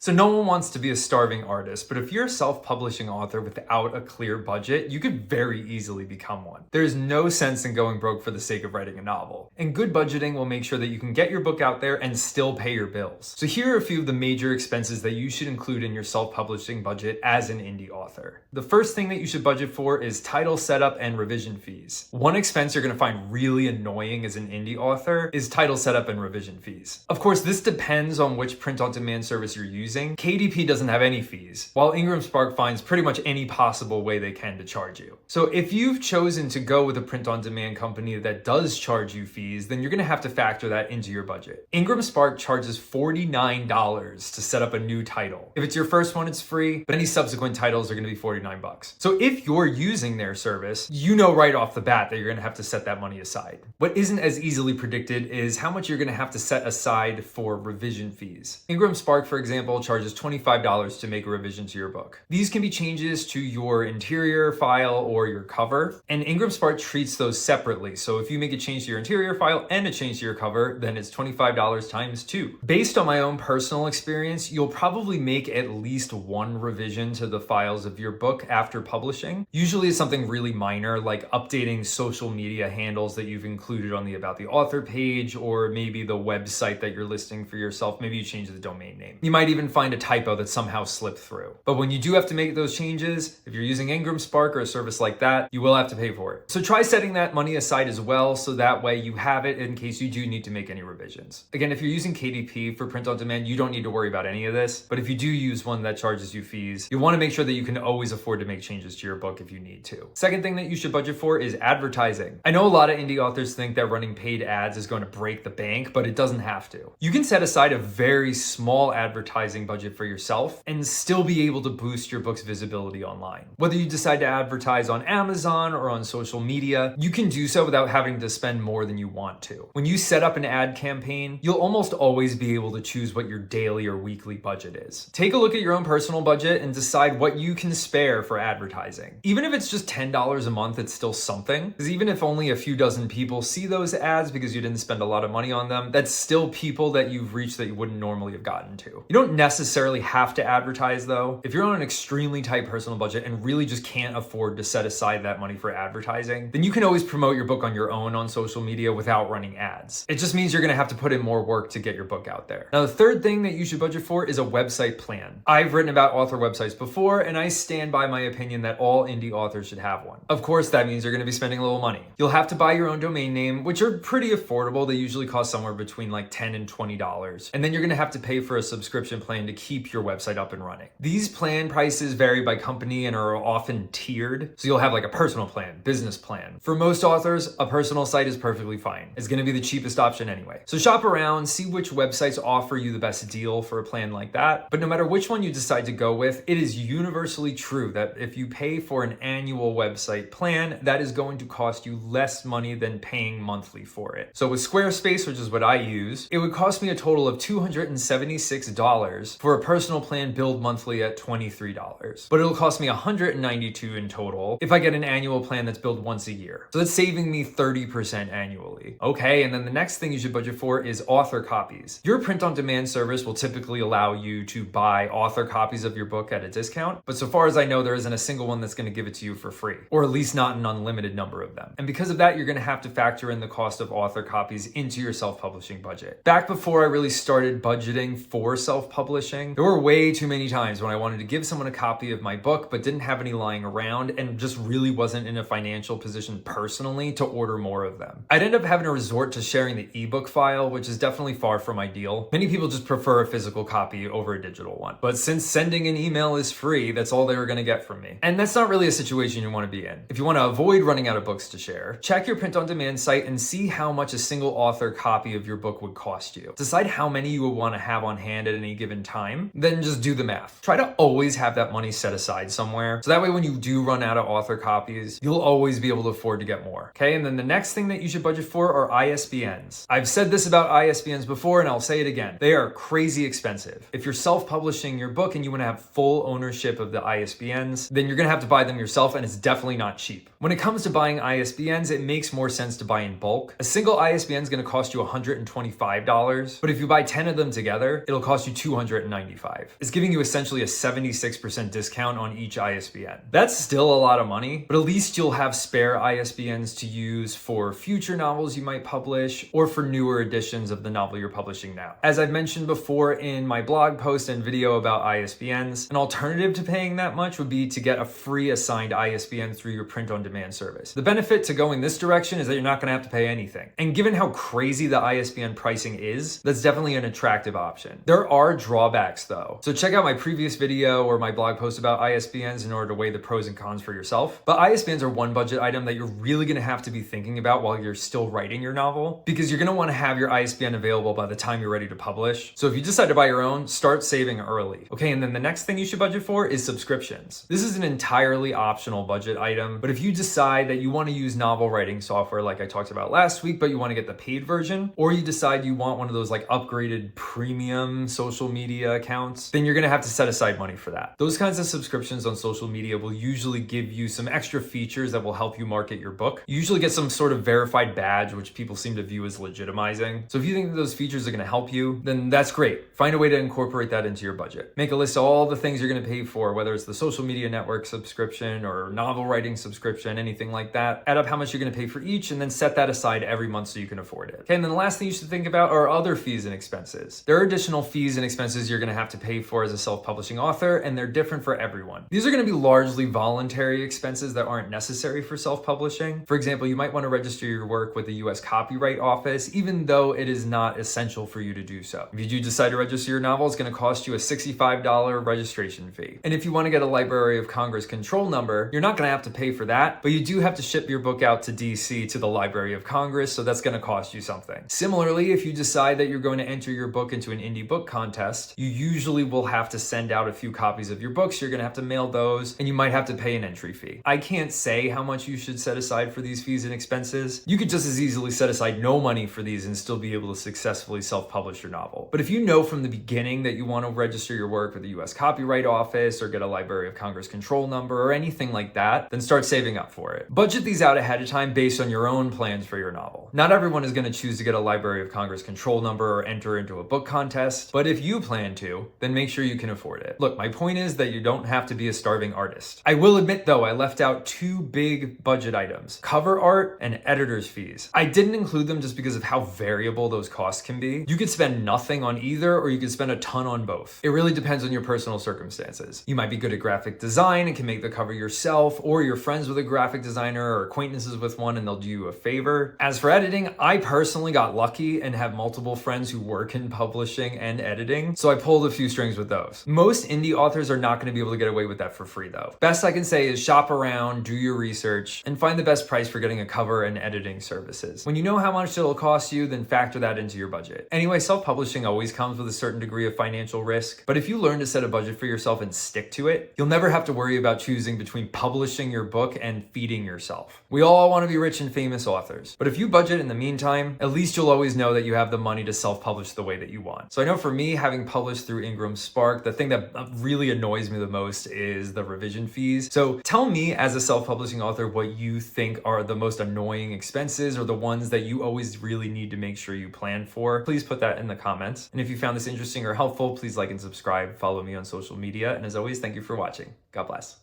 So no one wants to be a starving artist, but if you're a self-publishing author without a clear budget, you could very easily become one. There's no sense in going broke for the sake of writing a novel. And good budgeting will make sure that you can get your book out there and still pay your bills. So here are a few of the major expenses that you should include in your self-publishing budget as an indie author. The first thing that you should budget for is title setup and revision fees. One expense you're going to find really annoying as an indie author is title setup and revision fees. Of course, this depends on which print-on-demand service you're using. KDP doesn't have any fees, while Ingram Spark finds pretty much any possible way they can to charge you. So if you've chosen to go with a print-on-demand company that does charge you fees, then you're going to have to factor that into your budget. Ingram Spark charges $49 to set up a new title. If it's your first one, it's free, but any subsequent titles are going to be $49. So if you're using their service, you know right off the bat that you're going to have to set that money aside. What isn't as easily predicted is how much you're going to have to set aside for revision fees. Ingram Spark, for example, charges $25 to make a revision to your book. These can be changes to your interior file or your cover, and Ingram Spark treats those separately. So if you make a change to your interior file and a change to your cover, then it's $25 times 2. Based on my own personal experience, you'll probably make at least one revision to the files of your book after publishing. Usually it's something really minor, like updating social media handles that you've included on the About the Author page, or maybe the website that you're listing for yourself. Maybe you change the domain name. You might even find a typo that somehow slipped through. But when you do have to make those changes, if you're using Ingram Spark or a service like that, you will have to pay for it. So try setting that money aside as well, so that way you have it in case you do need to make any revisions. Again, if you're using KDP for print on demand, you don't need to worry about any of this. But if you do use one that charges you fees, you want to make sure that you can always afford to make changes to your book if you need to. Second thing that you should budget for is advertising. I know a lot of indie authors think that running paid ads is going to break the bank, but it doesn't have to. You can set aside a very small advertising budget for yourself and still be able to boost your book's visibility online. Whether you decide to advertise on Amazon or on social media, you can do so without having to spend more than you want to. When you set up an ad campaign, you'll almost always be able to choose what your daily or weekly budget is. Take a look at your own personal budget and decide what you can spare for advertising. Even if it's just $10 a month, it's still something. Because even if only a few dozen people see those ads because you didn't spend a lot of money on them, that's still people that you've reached that you wouldn't normally have gotten to. You don't necessarily have to advertise though. If you're on an extremely tight personal budget and really just can't afford to set aside that money for advertising, then you can always promote your book on your own on social media without running ads. It just means you're gonna have to put in more work to get your book out there. Now, the third thing that you should budget for is a website plan. I've written about author websites before, and I stand by my opinion that all indie authors should have one. Of course, that means you're gonna be spending a little money. You'll have to buy your own domain name, which are pretty affordable. They usually cost somewhere between like $10 and $20. And then you're gonna have to pay for a subscription plan to keep your website up and running. These plan prices vary by company and are often tiered. So you'll have like a personal plan, business plan. For most authors, a personal site is perfectly fine. It's gonna be the cheapest option anyway. So shop around, see which websites offer you the best deal for a plan like that. But no matter which one you decide to go with, it is universally true that if you pay for an annual website plan, that is going to cost you less money than paying monthly for it. So with Squarespace, which is what I use, it would cost me a total of $276 for a personal plan billed monthly at $23. But it'll cost me $192 in total if I get an annual plan that's billed once a year. So that's saving me 30% annually. Okay, and then the next thing you should budget for is author copies. Your print-on-demand service will typically allow you to buy author copies of your book at a discount, but so far as I know, there isn't a single one that's going to give it to you for free, or at least not an unlimited number of them. And because of that, you're going to have to factor in the cost of author copies into your self-publishing budget. Back before I really started budgeting for self-publishing, there were way too many times when I wanted to give someone a copy of my book but didn't have any lying around and just really wasn't in a financial position personally to order more of them. I'd end up having to resort to sharing the ebook file, which is definitely far from ideal. Many people just prefer a physical copy over a digital one. But since sending an email is free, that's all they were going to get from me. And that's not really a situation you want to be in. If you want to avoid running out of books to share, check your print-on-demand site and see how much a single author copy of your book would cost you. Decide how many you would want to have on hand at any given time, then just do the math. Try to always have that money set aside somewhere, so that way when you do run out of author copies, you'll always be able to afford to get more. Okay, and then the next thing that you should budget for are ISBNs. I've said this about ISBNs before and I'll say it again. They are crazy expensive. If you're self-publishing your book and you want to have full ownership of the ISBNs, then you're going to have to buy them yourself, and it's definitely not cheap. When it comes to buying ISBNs, it makes more sense to buy in bulk. A single ISBN is going to cost you $125, but if you buy 10 of them together, it'll cost you $200. $195. It's giving you essentially a 76% discount on each ISBN. That's still a lot of money, but at least you'll have spare ISBNs to use for future novels you might publish or for newer editions of the novel you're publishing now. As I've mentioned before in my blog post and video about ISBNs, an alternative to paying that much would be to get a free assigned ISBN through your print-on-demand service. The benefit to going this direction is that you're not going to have to pay anything. And given how crazy the ISBN pricing is, that's definitely an attractive option. There are drawbacks though. So check out my previous video or my blog post about ISBNs in order to weigh the pros and cons for yourself. But ISBNs are one budget item that you're really going to have to be thinking about while you're still writing your novel, because you're going to want to have your ISBN available by the time you're ready to publish. So if you decide to buy your own, start saving early. Okay, and then the next thing you should budget for is subscriptions. This is an entirely optional budget item, but if you decide that you want to use novel writing software like I talked about last week, but you want to get the paid version, or you decide you want one of those like upgraded premium social media accounts, then you're going to have to set aside money for that. Those kinds of subscriptions on social media will usually give you some extra features that will help you market your book. You usually get some sort of verified badge, which people seem to view as legitimizing. So if you think that those features are going to help you, then that's great. Find a way to incorporate that into your budget. Make a list of all the things you're going to pay for, whether it's the social media network subscription or novel writing subscription, anything like that. Add up how much you're going to pay for each and then set that aside every month so you can afford it. Okay, and then the last thing you should think about are other fees and expenses. There are additional fees and expenses you're going to have to pay for as a self-publishing author, and they're different for everyone. These are going to be largely voluntary expenses that aren't necessary for self-publishing. For example, you might want to register your work with the US Copyright Office, even though it is not essential for you to do so. If you do decide to register your novel, it's going to cost you a $65 registration fee. And if you want to get a Library of Congress control number, you're not going to have to pay for that, but you do have to ship your book out to DC to the Library of Congress, so that's going to cost you something. Similarly, if you decide that you're going to enter your book into an indie book contest, you usually will have to send out a few copies of your books. You're going to have to mail those, and you might have to pay an entry fee. I can't say how much you should set aside for these fees and expenses. You could just as easily set aside no money for these and still be able to successfully self-publish your novel. But if you know from the beginning that you want to register your work with the US Copyright Office or get a Library of Congress control number or anything like that, then start saving up for it. Budget these out ahead of time based on your own plans for your novel. Not everyone is going to choose to get a Library of Congress control number or enter into a book contest, but if you plan to, then make sure you can afford it. Look, my point is that you don't have to be a starving artist. I will admit though, I left out two big budget items: cover art and editor's fees. I didn't include them just because of how variable those costs can be. You could spend nothing on either, or you could spend a ton on both. It really depends on your personal circumstances. You might be good at graphic design and can make the cover yourself, or you're friends with a graphic designer or acquaintances with one and they'll do you a favor. As for editing, I personally got lucky and have multiple friends who work in publishing and editing, so I pulled a few strings with those. Most indie authors are not going to be able to get away with that for free though. Best I can say is shop around, do your research, and find the best price for getting a cover and editing services. When you know how much it'll cost you, then factor that into your budget. Anyway, self-publishing always comes with a certain degree of financial risk, but if you learn to set a budget for yourself and stick to it, you'll never have to worry about choosing between publishing your book and feeding yourself. We all want to be rich and famous authors, but if you budget in the meantime, at least you'll always know that you have the money to self-publish the way that you want. So I know for me, having published through Ingram Spark, the thing that really annoys me the most is the revision fees. So tell me as a self-publishing author what you think are the most annoying expenses or the ones that you always really need to make sure you plan for. Please put that in the comments. And if you found this interesting or helpful, please like and subscribe, follow me on social media. And as always, thank you for watching. God bless.